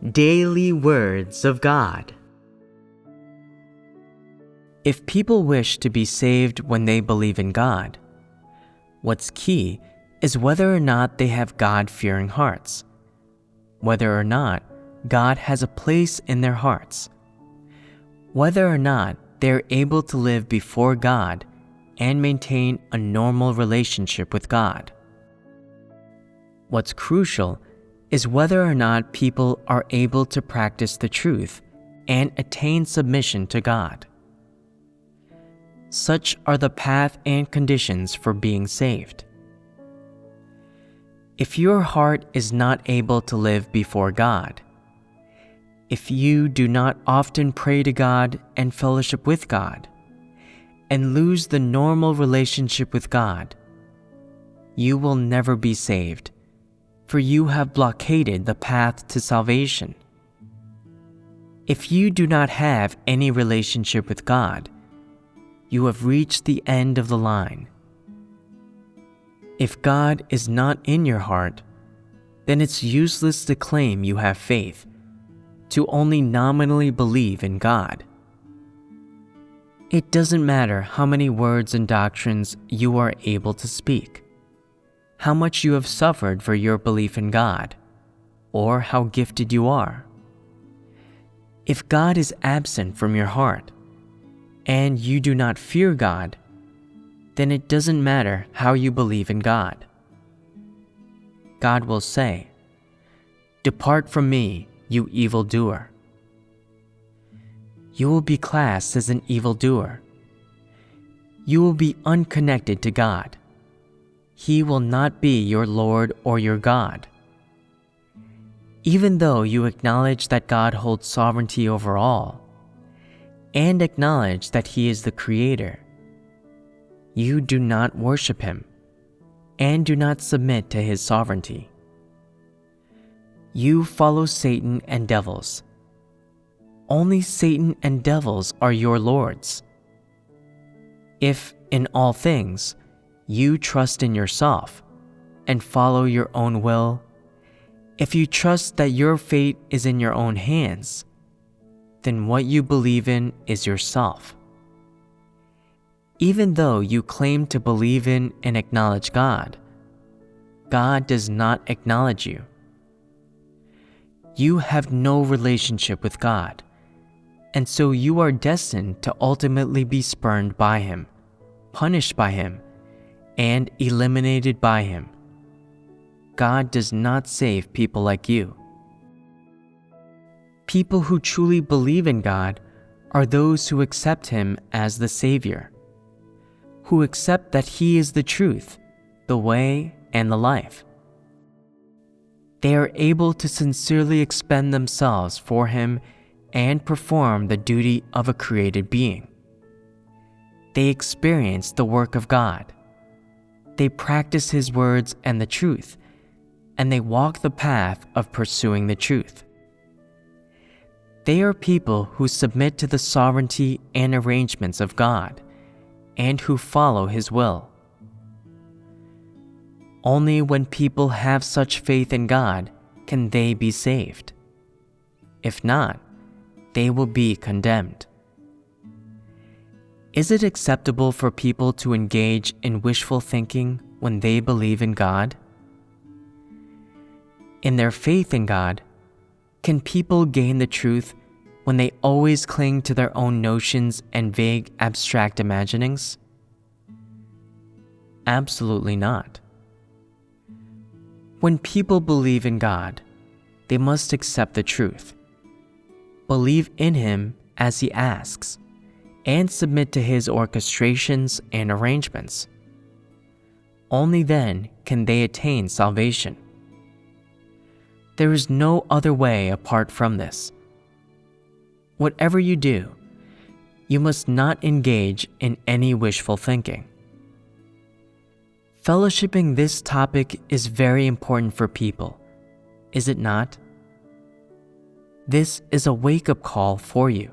Daily Words of God. If people wish to be saved when they believe in God, what's key is whether or not they have God-fearing hearts, whether or not God has a place in their hearts, whether or not they're able to live before God and maintain a normal relationship with God. What's crucial is whether or not people are able to practice the truth and attain submission to God. Such are the path and conditions for being saved. If your heart is not able to live before God, if you do not often pray to God and fellowship with God, and lose the normal relationship with God, you will never be saved, for you have blockaded the path to salvation. If you do not have any relationship with God, you have reached the end of the line. If God is not in your heart, then it's useless to claim you have faith, to only nominally believe in God. It doesn't matter how many words and doctrines you are able to speak, how much you have suffered for your belief in God, or how gifted you are. If God is absent from your heart, and you do not fear God, then it doesn't matter how you believe in God. God will say, "Depart from me, you evildoer." You will be classed as an evildoer. You will be unconnected to God. He will not be your Lord or your God. Even though you acknowledge that God holds sovereignty over all, and acknowledge that He is the Creator, you do not worship Him, and do not submit to His sovereignty. You follow Satan and devils. Only Satan and devils are your lords. If, in all things, you trust in yourself and follow your own will, if you trust that your fate is in your own hands, then what you believe in is yourself. Even though you claim to believe in and acknowledge God, God does not acknowledge you. You have no relationship with God, and so you are destined to ultimately be spurned by Him, punished by Him, and eliminated by Him. God does not save people like you. People who truly believe in God are those who accept Him as the Savior, who accept that He is the truth, the way, and the life. They are able to sincerely expend themselves for Him and perform the duty of a created being. They experience the work of God. They practice His words and the truth, and they walk the path of pursuing the truth. They are people who submit to the sovereignty and arrangements of God, and who follow His will. Only when people have such faith in God can they be saved. If not, they will be condemned. Is it acceptable for people to engage in wishful thinking when they believe in God? In their faith in God, can people gain the truth when they always cling to their own notions and vague abstract imaginings? Absolutely not. When people believe in God, they must accept the truth, believe in Him as He asks, and submit to His orchestrations and arrangements. Only then can they attain salvation. There is no other way apart from this. Whatever you do, you must not engage in any wishful thinking. Fellowshipping this topic is very important for people, is it not? This is a wake-up call for you.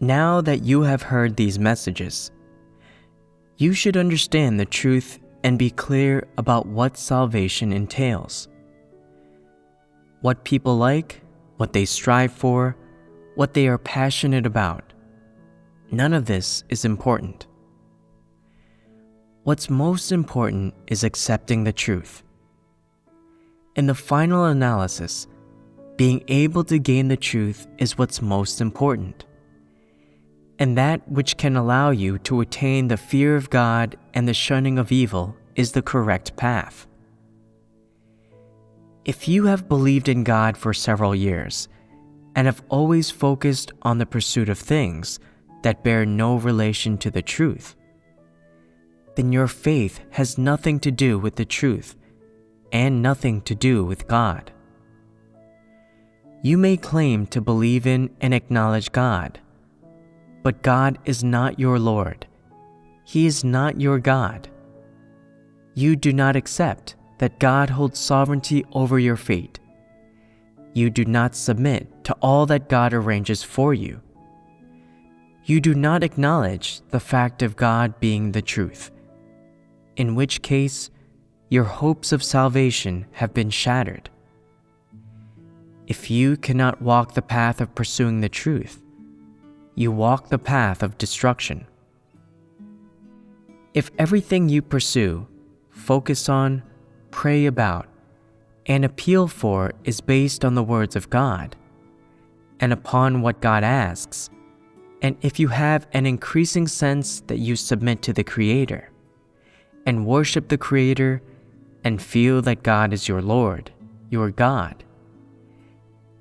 Now that you have heard these messages, you should understand the truth and be clear about what salvation entails. what people like, what they strive for, what they are passionate about. None of this is important. What's most important is accepting the truth. In the final analysis, being able to gain the truth is what's most important, and that which can allow you to attain the fear of God and the shunning of evil is the correct path. If you have believed in God for several years and have always focused on the pursuit of things that bear no relation to the truth, then your faith has nothing to do with the truth and nothing to do with God. You may claim to believe in and acknowledge God, but God is not your Lord. He is not your God. You do not accept that God holds sovereignty over your fate. You do not submit to all that God arranges for you. You do not acknowledge the fact of God being the truth, in which case your hopes of salvation have been shattered. If you cannot walk the path of pursuing the truth, you walk the path of destruction. If everything you pursue, focus on, pray about, and appeal for is based on the words of God, and upon what God asks, and if you have an increasing sense that you submit to the Creator, and worship the Creator, and feel that God is your Lord, your God,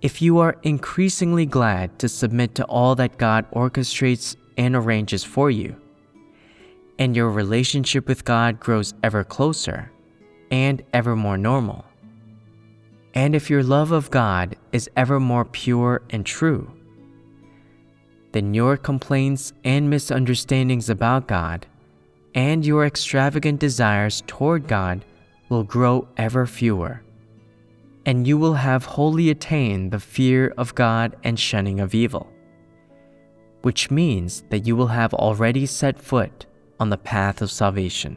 if you are increasingly glad to submit to all that God orchestrates and arranges for you, and your relationship with God grows ever closer and ever more normal, and if your love of God is ever more pure and true, then your complaints and misunderstandings about God and your extravagant desires toward God will grow ever fewer, and you will have wholly attained the fear of God and shunning of evil, which means that you will have already set foot on the path of salvation.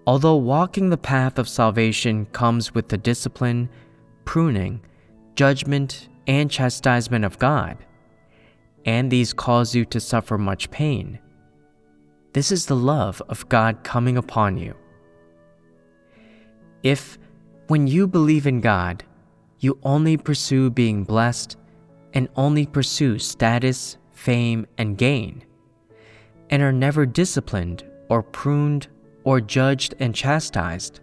Although walking the path of salvation comes with the discipline, pruning, judgment, and chastisement of God, and these cause you to suffer much pain, this is the love of God coming upon you. If, when you believe in God, you only pursue being blessed and only pursue status, fame, and gain, and are never disciplined or pruned or judged and chastised,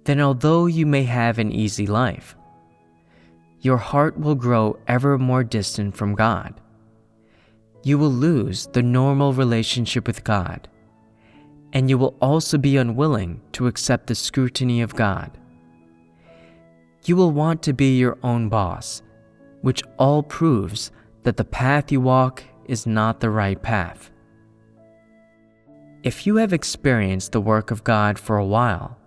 then although you may have an easy life, your heart will grow ever more distant from God. You will lose the normal relationship with God, and you will also be unwilling to accept the scrutiny of God. You will want to be your own boss, which all proves that the path you walk is not the right path. If you have experienced the work of God for a while,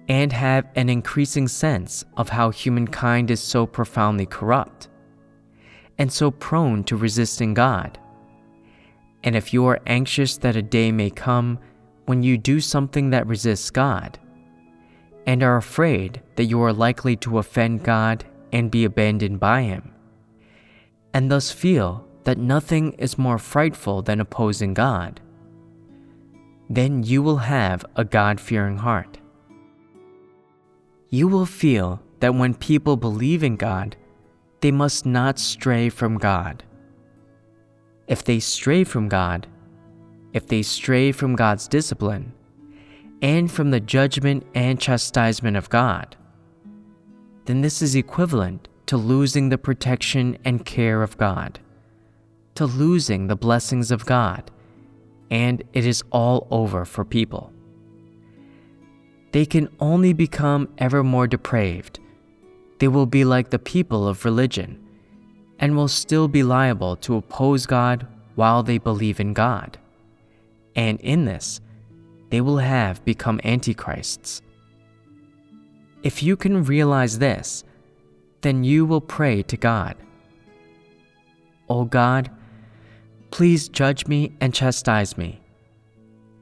and have an increasing sense of how humankind is so profoundly corrupt, and so prone to resisting God, and if you are anxious that a day may come when you do something that resists God, and are afraid that you are likely to offend God and be abandoned by Him, and thus feel that nothing is more frightful than opposing God, then you will have a God-fearing heart. You will feel that when people believe in God, they must not stray from God. If they stray from God, if they stray from God's discipline, and from the judgment and chastisement of God, then this is equivalent to losing the protection and care of God, to losing the blessings of God, and it is all over for people. They can only become ever more depraved. They will be like the people of religion, and will still be liable to oppose God while they believe in God. And in this, they will have become Antichrists. If you can realize this, then you will pray to God. O God, please judge me and chastise me.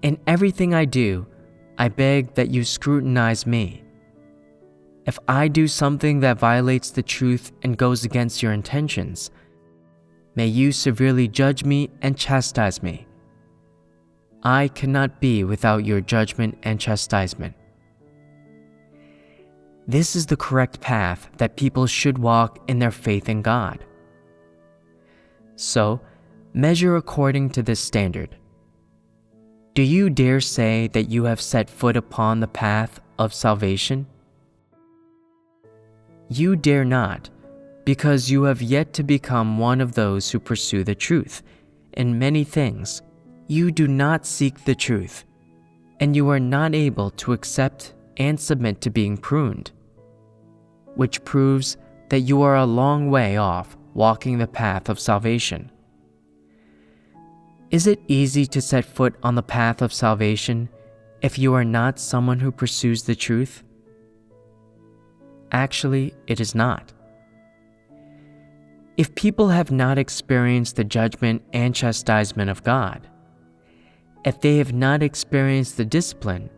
In everything I do, I beg that you scrutinize me. if I do something that violates the truth and goes against your intentions, may you severely judge me and chastise me. I cannot be without your judgment and chastisement. This is the correct path that people should walk in their faith in God. So, measure according to this standard. Do you dare say that you have set foot upon the path of salvation? You dare not, because you have yet to become one of those who pursue the truth. In many things, you do not seek the truth, and you are not able to accept and submit to being pruned, which proves that you are a long way off walking the path of salvation. Is it easy to set foot on the path of salvation if you are not someone who pursues the truth? Actually, it is not. If people have not experienced the judgment and chastisement of God, if they have not experienced the discipline,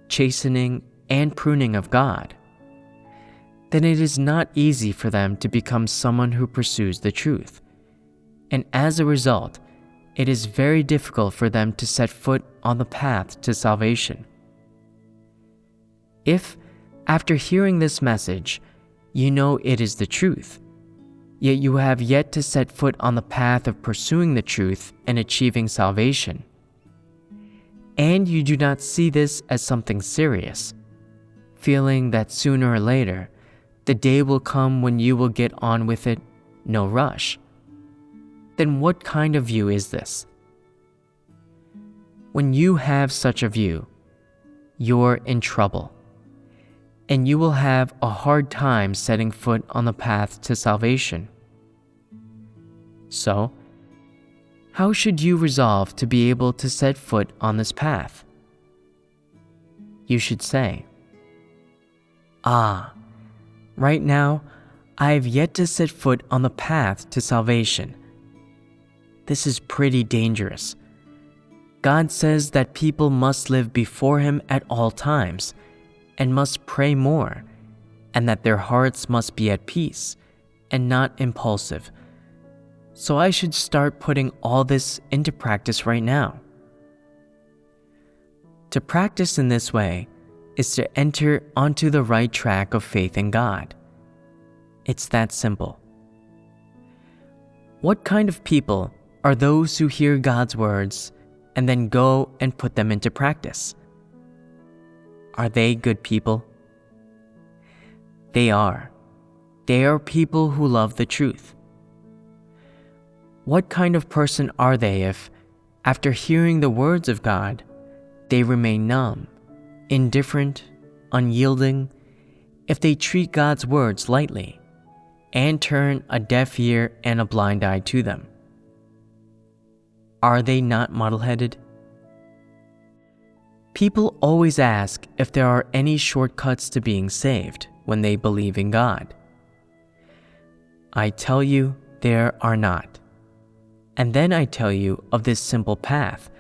chastening, and pruning of God, then it is not easy for them to become someone who pursues the truth, and as a result, it is very difficult for them to set foot on the path to salvation. If, after hearing this message, you know it is the truth, yet you have yet to set foot on the path of pursuing the truth and achieving salvation, and you do not see this as something serious, feeling that sooner or later, the day will come when you will get on with it, no rush, then what kind of view is this? When you have such a view, you're in trouble, and you will have a hard time setting foot on the path to salvation. So, how should you resolve to be able to set foot on this path? You should say, right now, I have yet to set foot on the path to salvation. This is pretty dangerous. God says that people must live before Him at all times and must pray more, and that their hearts must be at peace and not impulsive. So I should start putting all this into practice right now. To practice in this way is to enter onto the right track of faith in God. It's that simple. What kind of people are those who hear God's words and then go and put them into practice? Are they good people? They are. They are people who love the truth. What kind of person are they if, after hearing the words of God, they remain numb, indifferent, unyielding, if they treat God's words lightly, and turn a deaf ear and a blind eye to them? Are they not muddle-headed? People always ask if there are any shortcuts to being saved when they believe in God. I tell you, there are not. And then I tell you of this simple path,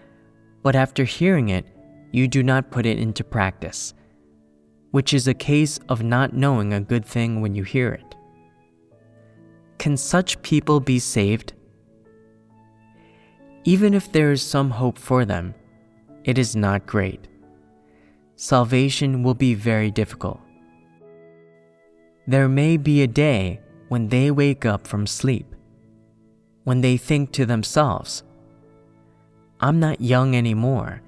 but after hearing it, you do not put it into practice, which is a case of not knowing a good thing when you hear it. Can such people be saved? Even if there is some hope for them, it is not great. Salvation will be very difficult. There may be a day when they wake up from sleep, when they think to themselves, I'm not young anymore,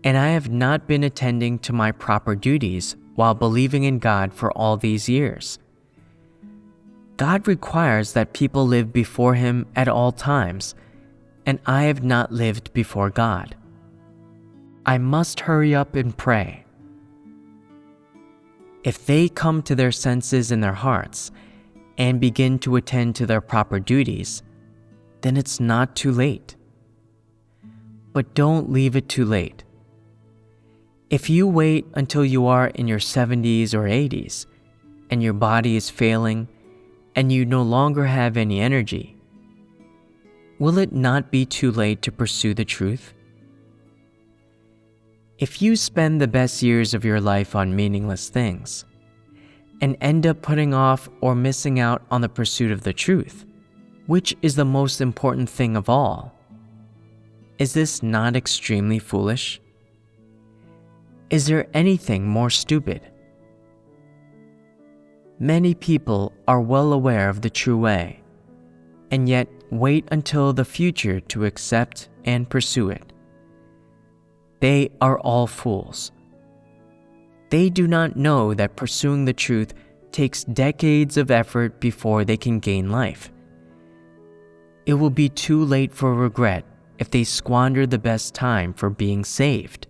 and I have not been attending to my proper duties while believing in God for all these years. God requires that people live before Him at all times, and I have not lived before God. I must hurry up and pray. If they come to their senses in their hearts and begin to attend to their proper duties, then it's not too late. But don't leave it too late. If you wait until you are in your 70s or 80s, and your body is failing, and you no longer have any energy, will it not be too late to pursue the truth? If you spend the best years of your life on meaningless things, and end up putting off or missing out on the pursuit of the truth, which is the most important thing of all. Is this not extremely foolish? Is there anything more stupid? Many people are well aware of the true way, and yet wait until the future to accept and pursue it. They are all fools. They do not know that pursuing the truth takes decades of effort before they can gain life. It will be too late for regret if they squander the best time for being saved.